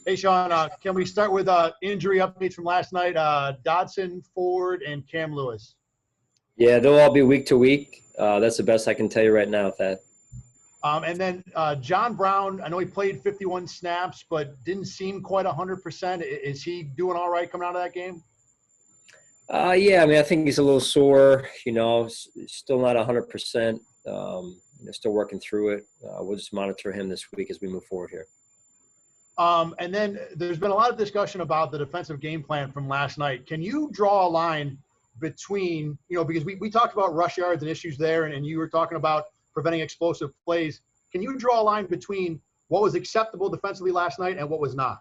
Hey, Sean, can we start with injury updates from last night? Dodson, Ford, and Cam Lewis. Yeah, they'll all be week to week. That's the best I can tell you right now, Thad. And then John Brown, I know he played 51 snaps, but didn't seem quite 100%. Is he doing all right coming out of that game? Yeah, I mean, I think he's a little sore, still not 100%, still working through it. We'll just monitor him this week as we move forward here. And then there's been a lot of discussion about the defensive game plan from last night. Can you draw a line between, because we talked about rush yards and issues there, and you were talking about preventing explosive plays. Can you draw a line between what was acceptable defensively last night and what was not?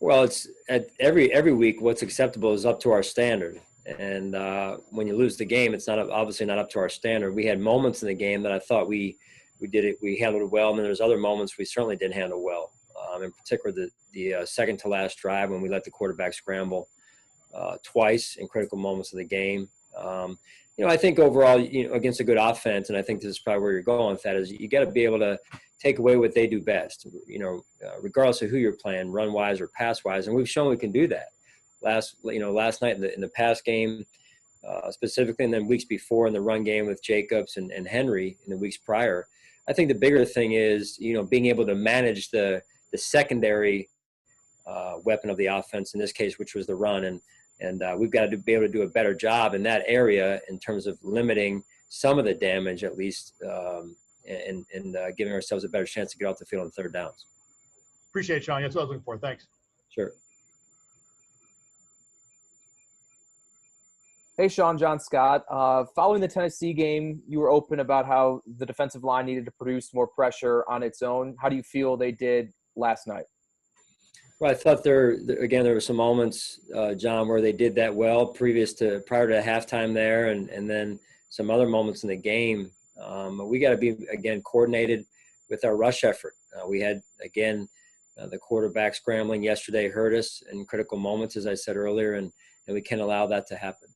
Well, it's at every week what's acceptable is up to our standard. And when you lose the game, it's obviously not up to our standard. We had moments in the game that I thought we handled it well, and then there's other moments we certainly didn't handle well. In particular, the second to last drive when we let the quarterback scramble twice in critical moments of the game. I think overall, against a good offense, and I think this is probably where you're going with that, is you got to be able to take away what they do best, regardless of who you're playing, run-wise or pass-wise, and we've shown we can do that. Last night in the pass game specifically, and then weeks before in the run game with Jacobs and Henry in the weeks prior. I think the bigger thing is, being able to manage the secondary weapon of the offense in this case, which was the run, and we've got to be able to do a better job in that area in terms of limiting some of the damage, at least, and giving ourselves a better chance to get off the field on third downs. Appreciate it, Sean. That's what I was looking for. Thanks. Sure. Hey, Sean, John Scott. Following the Tennessee game, you were open about how the defensive line needed to produce more pressure on its own. How do you feel they did last night? Well, I thought there were some moments, John, where they did that well prior to halftime there, and then some other moments in the game. We got to be, again, coordinated with our rush effort. We had, again, the quarterback scrambling yesterday hurt us in critical moments, as I said earlier, and we can't allow that to happen.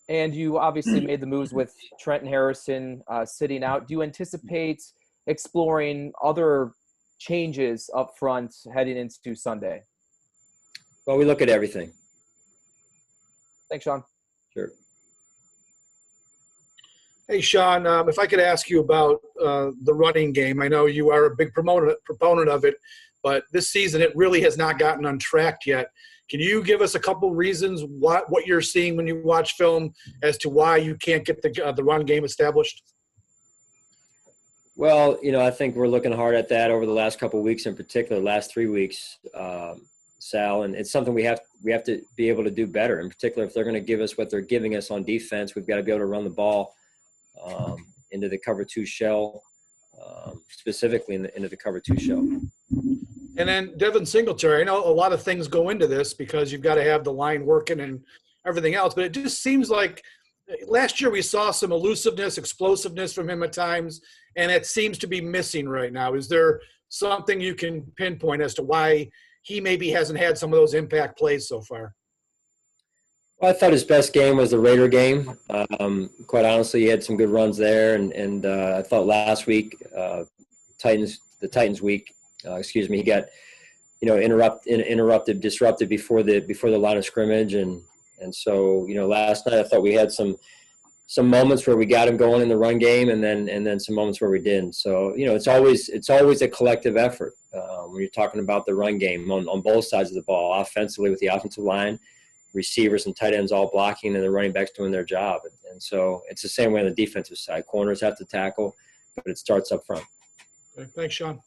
And you obviously made the moves with Trenton Harrison sitting out. Do you anticipate exploring other changes up front heading into Sunday? Well, we look at everything. Thanks, Sean. Sure. Hey, Sean, if I could ask you about the running game. I know you are a big proponent of it, but this season it really has not gotten untracked yet. Can you give us a couple reasons what you're seeing when you watch film as to why you can't get the run game established? Well, I think we're looking hard at that over the last couple of weeks, in particular, last 3 weeks, Sal, and it's something we have to be able to do better. In particular, if they're going to give us what they're giving us on defense, we've got to be able to run the ball into the cover two shell, specifically into the cover two shell. And then Devin Singletary, I know a lot of things go into this because you've got to have the line working and everything else, but it just seems like last year we saw some elusiveness, explosiveness from him at times, and it seems to be missing right now. Is there something you can pinpoint as to why he maybe hasn't had some of those impact plays so far? Well, I thought his best game was the Raider game. Quite honestly, he had some good runs there, and I thought last week, the Titans week, he got disrupted before the line of scrimmage, and so last night I thought we had some moments where we got him going in the run game, and then some moments where we didn't. So it's always a collective effort when you're talking about the run game on both sides of the ball, offensively with the offensive line, receivers and tight ends all blocking, and the running backs doing their job. And so it's the same way on the defensive side. Corners have to tackle, but it starts up front. Okay. Thanks, Sean.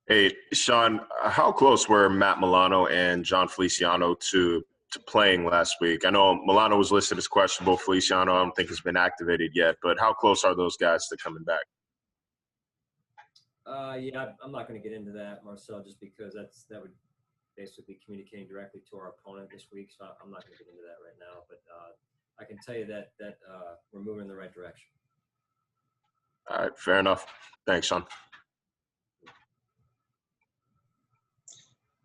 Hey, Sean, how close were Matt Milano and John Feliciano to playing last week? I know Milano was listed as questionable. Feliciano, I don't think has been activated yet, but how close are those guys to coming back? Yeah, I'm not going to get into that, Marcel, just because that would basically be communicating directly to our opponent this week, so I'm not going to get into that right now. But I can tell you that we're moving in the right direction. All right, fair enough. Thanks, Sean.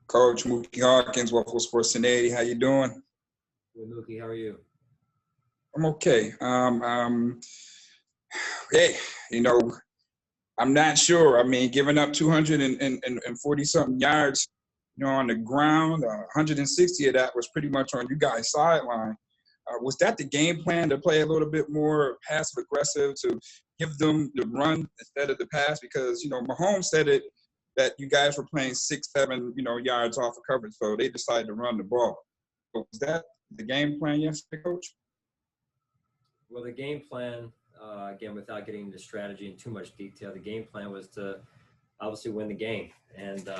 Coach Mookie Hawkins, Waffle Sports 1080. How you doing? Good, Mookie. How are you? I'm okay. Hey, I'm not sure. I mean, giving up 240-something yards, on the ground, 160 of that was pretty much on you guys' sideline. Was that the game plan, to play a little bit more passive aggressive, to give them the run instead of the pass? Because, Mahomes said it, that you guys were playing 6-7, yards off of coverage, so they decided to run the ball. So was that the game plan yesterday, Coach? Well, the game plan, again, without getting into strategy in too much detail, the game plan was to obviously win the game and,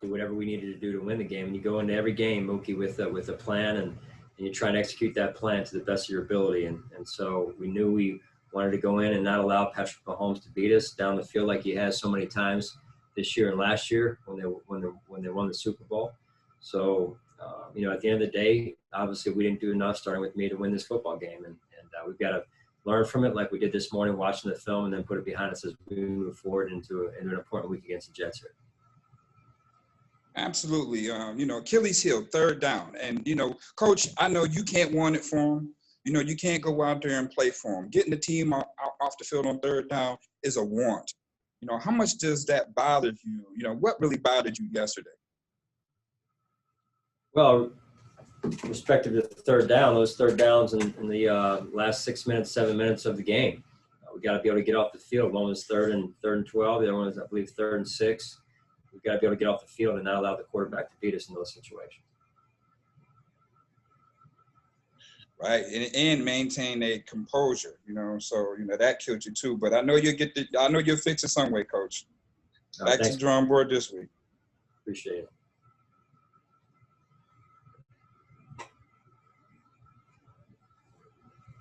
do whatever we needed to do to win the game. And you go into every game, Mookie, with a plan, and you try and execute that plan to the best of your ability. And so we knew we wanted to go in and not allow Patrick Mahomes to beat us down the field like he has so many times this year and last year when they won the Super Bowl. So, at the end of the day, obviously we didn't do enough, starting with me, to win this football game. And we've got to learn from it like we did this morning, watching the film, and then put it behind us as we move forward into an important week against the Jets here. Absolutely. Achilles heel, third down. And, Coach, I know you can't want it for him. You can't go out there and play for him. Getting the team off the field on third down is a want. How much does that bother you? What really bothered you yesterday? Well, respective to the third down, those third downs in the last 6 minutes, 7 minutes of the game, we got to be able to get off the field. One was third and 12. The other one was, I believe, 3rd and 6. We've got to be able to get off the field and not allow the quarterback to beat us in those situations. Right, and maintain a composure. So that killed you too. But I know you'll fix it some way, Coach. Back to the drawing board this week. Appreciate it.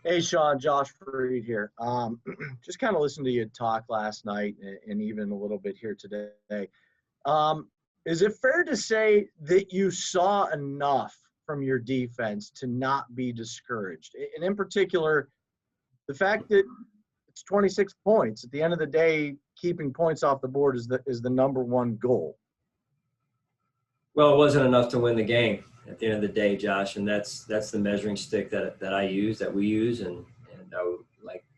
Hey, Sean, Josh Freed here. Just kind of listened to you talk last night and even a little bit here today. Is it fair to say that you saw enough from your defense to not be discouraged? And in particular, the fact that it's 26 points. At the end of the day, keeping points off the board is the number one goal. Well, it wasn't enough to win the game at the end of the day, Josh, and that's the measuring stick that we use, and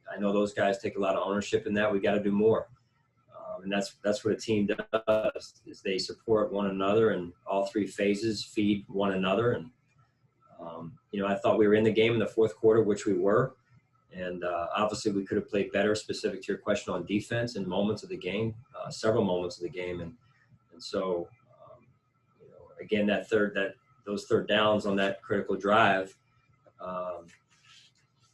I know those guys take a lot of ownership in that. We got to do more. And that's what a team does, is they support one another, and all three phases feed one another. And, I thought we were in the game in the fourth quarter, which we were. And obviously we could have played better, specific to your question on defense, in moments of the game, several moments of the game. And so, again, those third downs on that critical drive,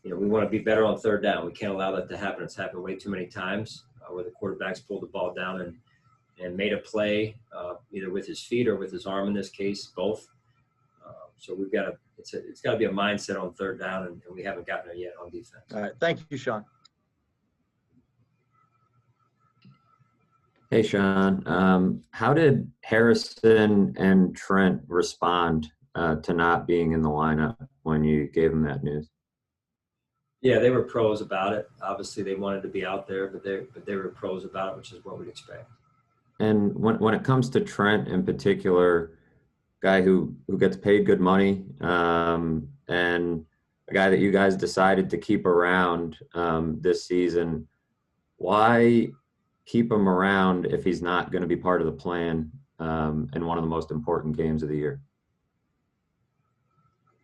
we want to be better on third down. We can't allow that to happen. It's happened way too many times where the quarterbacks pulled the ball down and made a play, either with his feet or with his arm in this case, both. So we've got it's got to be a mindset on third down, and we haven't gotten there yet on defense. All right. Thank you, Sean. Hey, Sean. How did Harrison and Trent respond to not being in the lineup when you gave them that news? Yeah, they were pros about it. Obviously, they wanted to be out there, but they were pros about it, which is what we'd expect. And when it comes to Trent in particular, guy who gets paid good money, and a guy that you guys decided to keep around this season, why keep him around if he's not going to be part of the plan in one of the most important games of the year?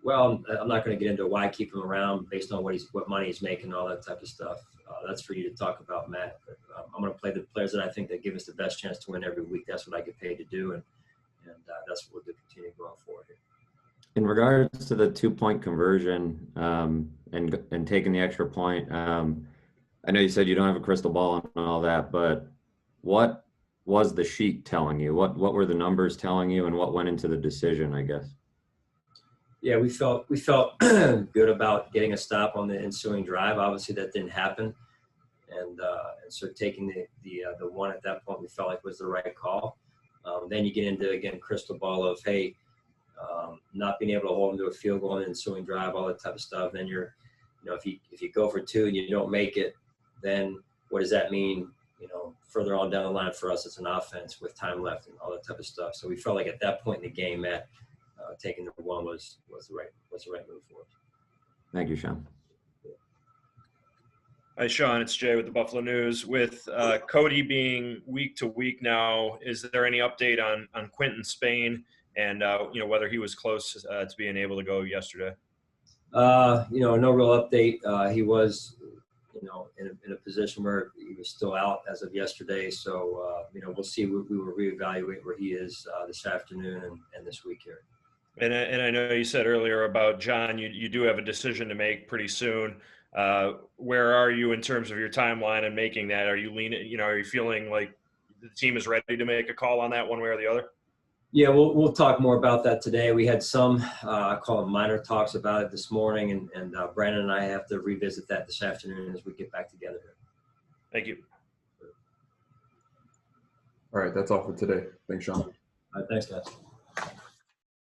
Well, I'm not going to get into why keep him around based on what money he's making and all that type of stuff. That's for you to talk about, Matt. But, I'm going to play the players that I think that give us the best chance to win every week. That's what I get paid to do, and that's what we'll continue going forward here. In regards to the 2-point conversion and taking the extra point, I know you said you don't have a crystal ball and all that, but what was the sheet telling you? What were the numbers telling you, and what went into the decision, I guess? Yeah, we felt good about getting a stop on the ensuing drive. Obviously, that didn't happen, and so taking the one at that point we felt like was the right call. Then you get into, again, crystal ball of, hey, not being able to hold them to a field goal on the ensuing drive, all that type of stuff. Then if you go for 2 and you don't make it, then what does that mean? Further on down the line for us, it's an offense with time left and all that type of stuff. So we felt like at that point in the game, Matt, taking the 1 was the right move for us. Thank you, Sean. Hi, Sean. It's Jay with the Buffalo News. With Cody being week to week now, is there any update on Quentin Spain and whether he was close to being able to go yesterday? No real update. He was, in a position where he was still out as of yesterday. So, we'll see. We will reevaluate where he is this afternoon and this week here. And I know you said earlier about John, you do have a decision to make pretty soon. Where are you in terms of your timeline and making that? Are you leaning, are you feeling like the team is ready to make a call on that one way or the other? Yeah, we'll talk more about that today. We had some, I call them minor talks about it this morning, and Brandon and I have to revisit that this afternoon as we get back together here. Thank you. All right, that's all for today. Thanks, Sean. All right, thanks, guys.